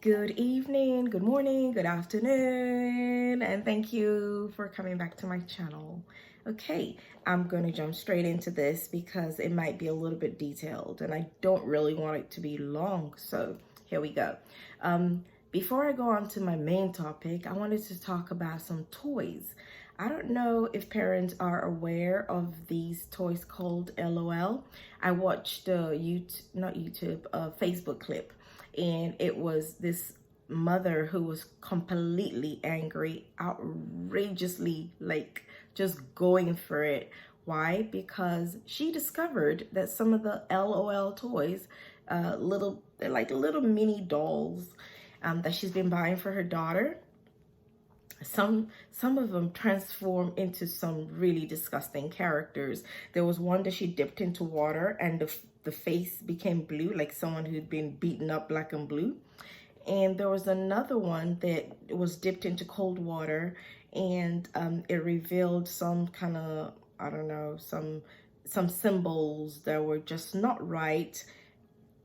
Good evening, good morning, good afternoon, and thank you for coming back to my channel. Okay, I'm going to jump straight into this because it might be a little bit detailed and I don't really want it to be long, so here we go. Before I go on to my main topic, I wanted to talk about some toys. I don't know if parents are aware of these toys called LOL. I watched a Facebook clip, and it was this mother who was completely angry, outrageously, like just going for it. Why? Because she discovered that some of the LOL toys, they're like little mini dolls that she's been buying for her daughter. Some of them transform into some really disgusting characters. There was one that she dipped into water and the face became blue, like someone who'd been beaten up black and blue. And there was another one that was dipped into cold water, and it revealed some kind of, I don't know, some symbols that were just not right,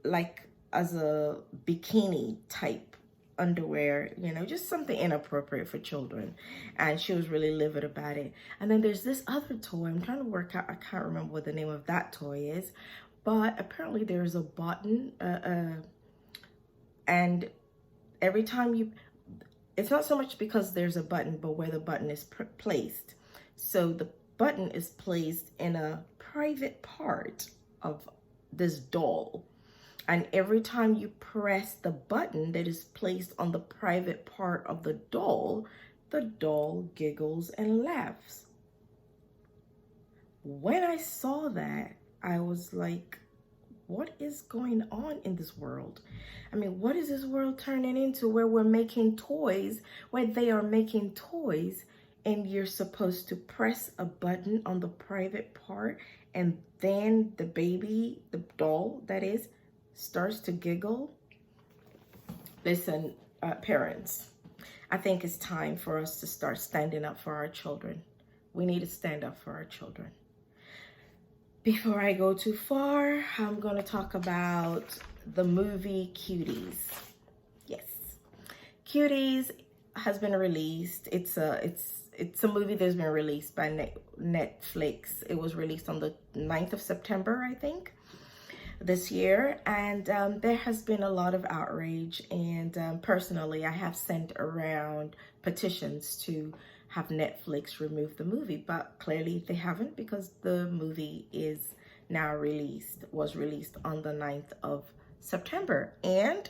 like as a bikini type underwear, just something inappropriate for children. And she was really livid about it. And then there's this other toy. I'm trying to work out, I can't remember what the name of that toy is, but apparently there's a button, and every time it's not so much because there's a button, but where the button is placed. So the button is placed in a private part of this doll. And every time you press the button that is placed on the private part of the doll giggles and laughs. When I saw that, I was like, what is going on in this world? I mean, what is this world turning into where we're making toys, where they are making toys, and you're supposed to press a button on the private part, and then the baby, the doll that is, starts to giggle? Listen, parents, I think it's time for us to start standing up for our children. We need to stand up for our children. Before I go too far, I'm going to talk about the movie Cuties. Yes, Cuties has been released. It's a movie that's been released by Netflix. It was released on the 9th of September, I think, this year, and there has been a lot of outrage, and personally I have sent around petitions to have Netflix remove the movie, but clearly they haven't, because the movie is now was released on the 9th of September. And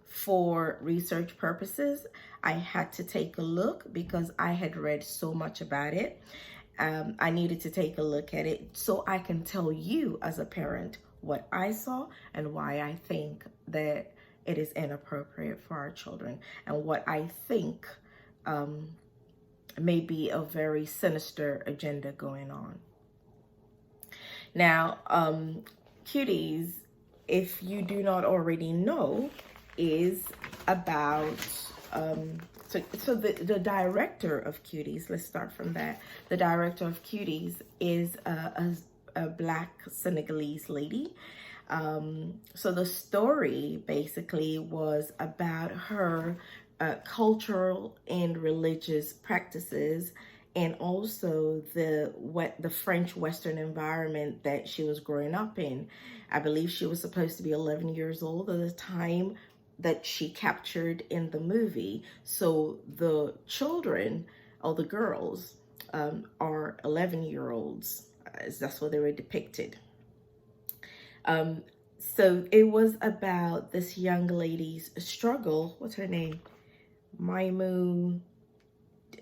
for research purposes, I had to take a look because I had read so much about it. I needed to take a look at it so I can tell you as a parent what I saw and why I think that it is inappropriate for our children, and what I think may be a very sinister agenda going on. Now, Cuties, if you do not already know, is about so the director of Cuties, let's start from that. The director of Cuties is a Black Senegalese lady. So the story basically was about her cultural and religious practices, and also the French Western environment that she was growing up in. I believe she was supposed to be 11 years old at the time that she captured in the movie. So the children, or the girls, are 11-year-olds. That's what they were depicted. So it was about this young lady's struggle. What's her name? Maimu.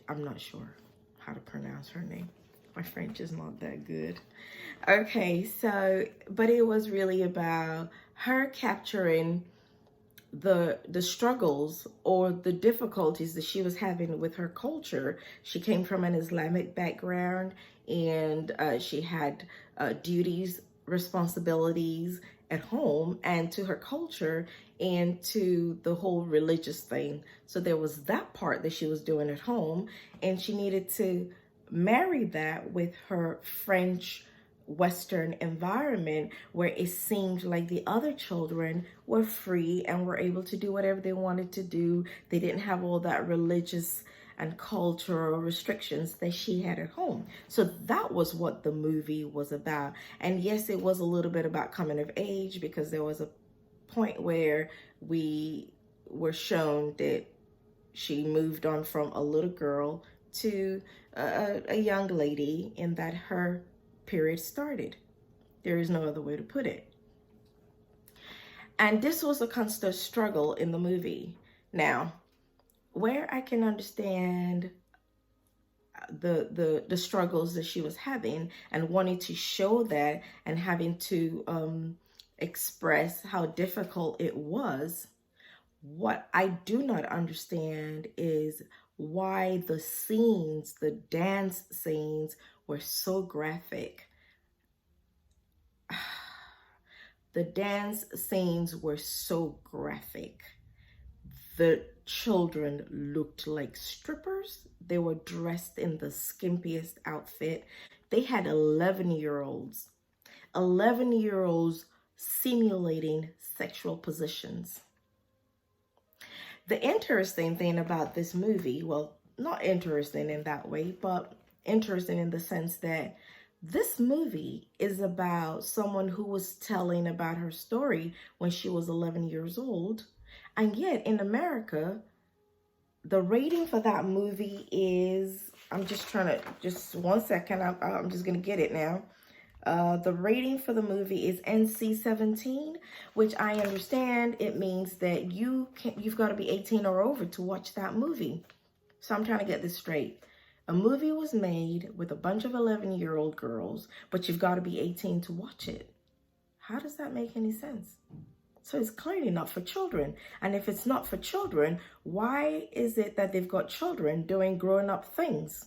I'm not sure how to pronounce her name. My French is not that good. Okay, so, but it was really about her capturing the struggles or the difficulties that she was having with her culture. She came from an Islamic background, and she had duties, responsibilities at home and to her culture and to the whole religious thing. So there was that part that she was doing at home, and she needed to marry that with her French Western environment where it seemed like the other children were free and were able to do whatever they wanted to do. They didn't have all that religious and cultural restrictions that she had at home. So that was what the movie was about. And yes, it was a little bit about coming of age, because there was a point where we were shown that she moved on from a little girl to a young lady, in that her period started. There is no other way to put it. And this was a constant struggle in the movie. Now, where I can understand the struggles that she was having and wanting to show that and having to express how difficult it was, what I do not understand is why the scenes, the dance scenes, were so graphic. The dance scenes were so graphic. The children looked like strippers. They were dressed in the skimpiest outfit. They had 11-year-olds simulating sexual positions. The interesting thing about this movie, well, not interesting in that way, but interesting in the sense that this movie is about someone who was telling about her story when she was 11 years old. And yet in America, the rating for that movie is, I'm just trying to, just one second, I'm just going to get it now. The rating for the movie is NC-17, which I understand it means that you've got to be 18 or over to watch that movie. So I'm trying to get this straight. A movie was made with a bunch of 11-year-old girls, but you've got to be 18 to watch it. How does that make any sense? So it's clearly not for children. And if it's not for children, why is it that they've got children doing grown-up things?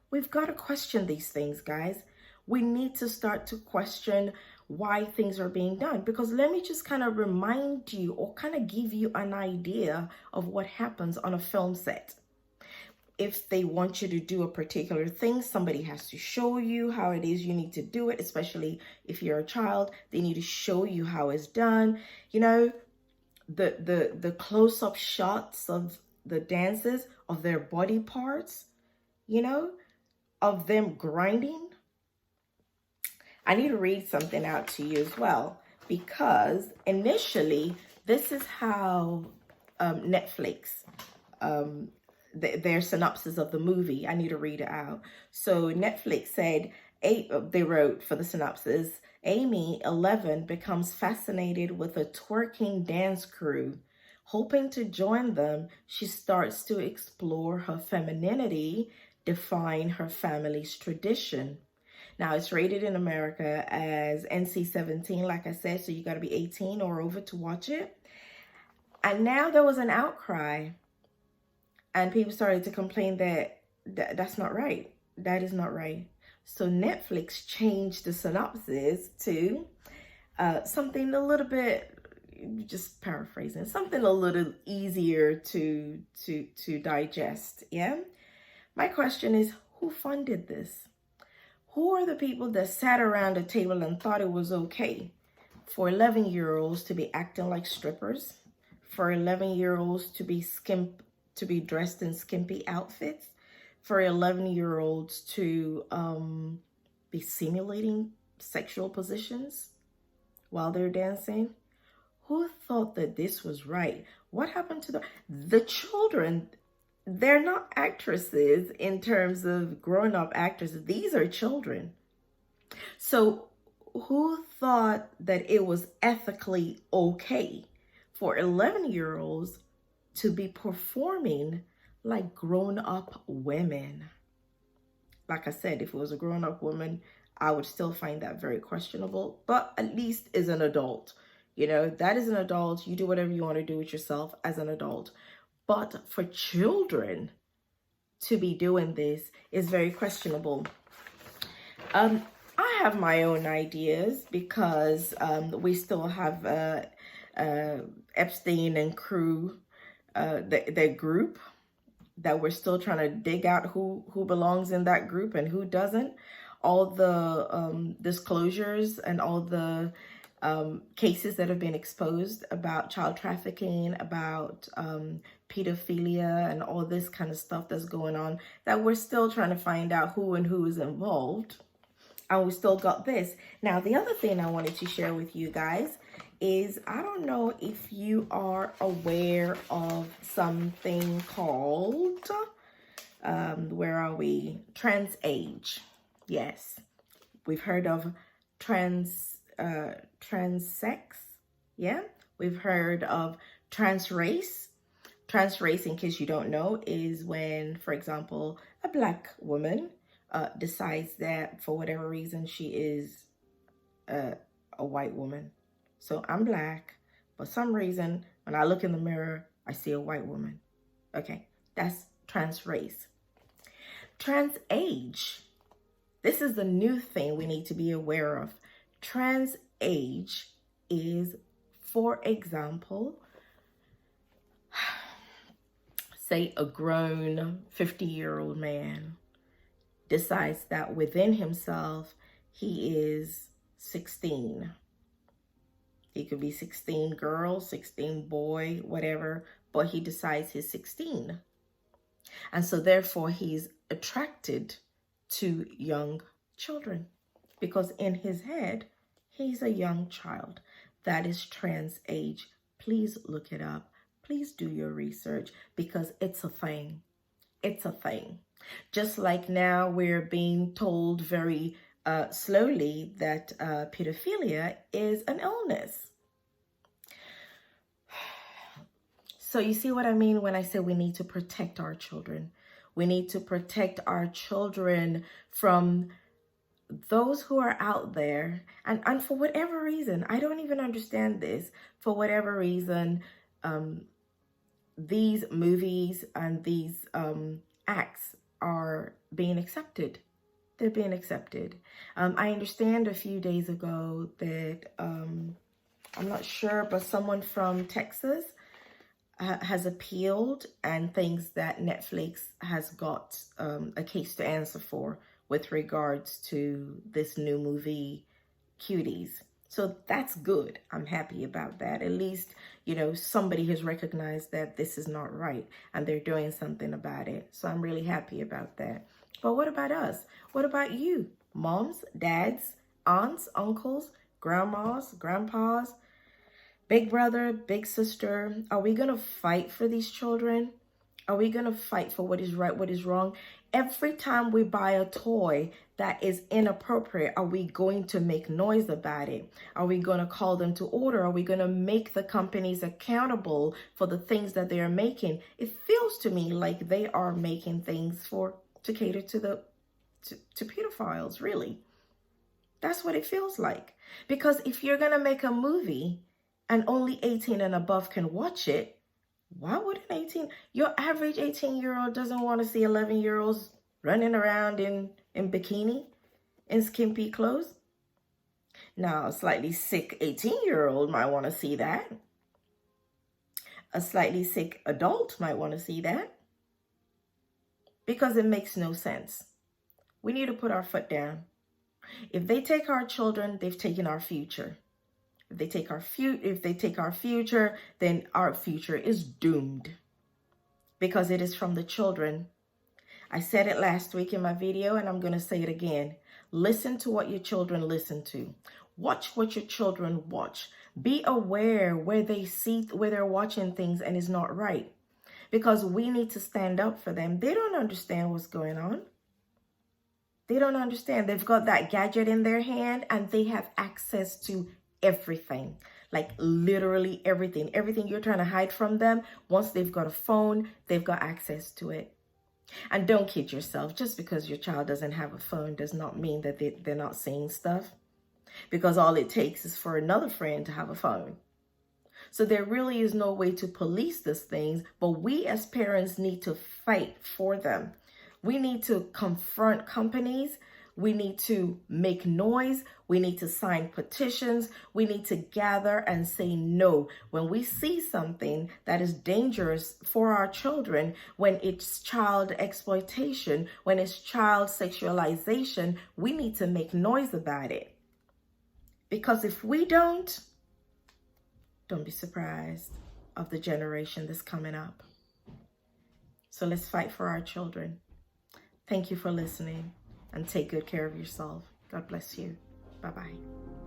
We've got to question these things, guys. We need to start to question why things are being done. Because let me just kind of remind you, or kind of give you an idea of what happens on a film set. If they want you to do a particular thing, somebody has to show you how it is you need to do it, especially if you're a child. They need to show you how it's done. You know, the close-up shots of the dances, of their body parts, you know, of them grinding. I need to read something out to you as well, because initially, this is how Netflix, their synopsis of the movie, I need to read it out. So Netflix said, they wrote for the synopsis, Amy, 11, becomes fascinated with a twerking dance crew. Hoping to join them, she starts to explore her femininity, define her family's tradition. Now, it's rated in America as NC-17, like I said, so you got to be 18 or over to watch it. And now there was an outcry, and people started to complain that that's not right. That is not right. So Netflix changed the synopsis to something a little bit, just paraphrasing, something a little easier to digest. Yeah. My question is, who funded this? Who are the people that sat around a table and thought it was okay for 11-year-olds to be acting like strippers, for 11-year-olds to be dressed in skimpy outfits, for 11-year-olds to be simulating sexual positions while they're dancing? Who thought that this was right? What happened to the children? They're not actresses in terms of grown-up actresses. These are children. So who thought that it was ethically okay for 11-year-olds to be performing like grown-up women? Like I said, if it was a grown-up woman, I would still find that very questionable, but at least as an adult. You know, that is an adult. You do whatever you want to do with yourself as an adult. But for children to be doing this is very questionable. I have my own ideas, because we still have Epstein and crew, their group, that we're still trying to dig out who belongs in that group and who doesn't. all the disclosures and all the cases that have been exposed about child trafficking, about pedophilia, and all this kind of stuff that's going on, that we're still trying to find out who is involved. And we still got this. Now, the other thing I wanted to share with you guys is, I don't know if you are aware of something called, where are we? Trans-age. Yes. We've heard of transsex. Yeah. We've heard of transrace. Transrace, in case you don't know, is when, for example, a Black woman decides that for whatever reason she is a white woman. So I'm Black, for some reason when I look in the mirror I see a white woman. Okay, that's trans race. Trans age, this is the new thing we need to be aware of. Trans age is, for example, say a grown 50-year-old man decides that within himself he is 16. He could be 16 girl, 16 boy, whatever, but he decides he's 16. And so therefore he's attracted to young children because in his head, he's a young child. That is trans age. Please look it up. Please do your research because it's a thing. It's a thing. Just like now we're being told very slowly that pedophilia is an illness. So you see what I mean when I say we need to protect our children. We need to protect our children from those who are out there. And for whatever reason, I don't even understand this. For whatever reason, these movies and these acts are being accepted. They're being accepted. I understand a few days ago that, I'm not sure, but someone from Texas has appealed and thinks that Netflix has got a case to answer for with regards to this new movie, Cuties. So that's good. I'm happy about that. At least, you know, somebody has recognized that this is not right and they're doing something about it. So I'm really happy about that. But what about us? What about you? Moms, dads, aunts, uncles, grandmas, grandpas, big brother, big sister. Are we going to fight for these children? Are we going to fight for what is right, what is wrong? Every time we buy a toy that is inappropriate, are we going to make noise about it? Are we going to call them to order? Are we going to make the companies accountable for the things that they are making? It feels to me like they are making things to cater to pedophiles, really. That's what it feels like. Because if you're going to make a movie and only 18 and above can watch it, why would your average 18-year-old doesn't want to see 11-year-olds running around in bikini, in skimpy clothes? Now, a slightly sick 18-year-old might want to see that. A slightly sick adult might want to see that. Because it makes no sense. We need to put our foot down. If they take our children, they've taken our future. If they take our future, then our future is doomed. Because it is from the children. I said it last week in my video and I'm going to say it again. Listen to what your children listen to. Watch what your children watch. Be aware where they're watching things and is not right. Because we need to stand up for them. They don't understand what's going on. They don't understand. They've got that gadget in their hand and they have access to everything. Like literally everything. Everything you're trying to hide from them, once they've got a phone, they've got access to it. And don't kid yourself. Just because your child doesn't have a phone does not mean that they're not seeing stuff. Because all it takes is for another friend to have a phone. So there really is no way to police these things, but we as parents need to fight for them. We need to confront companies. We need to make noise. We need to sign petitions. We need to gather and say no. When we see something that is dangerous for our children, when it's child exploitation, when it's child sexualization, we need to make noise about it. Because if we don't be surprised of the generation that's coming up. So let's fight for our children. Thank you for listening, and take good care of yourself. God bless you. Bye-bye.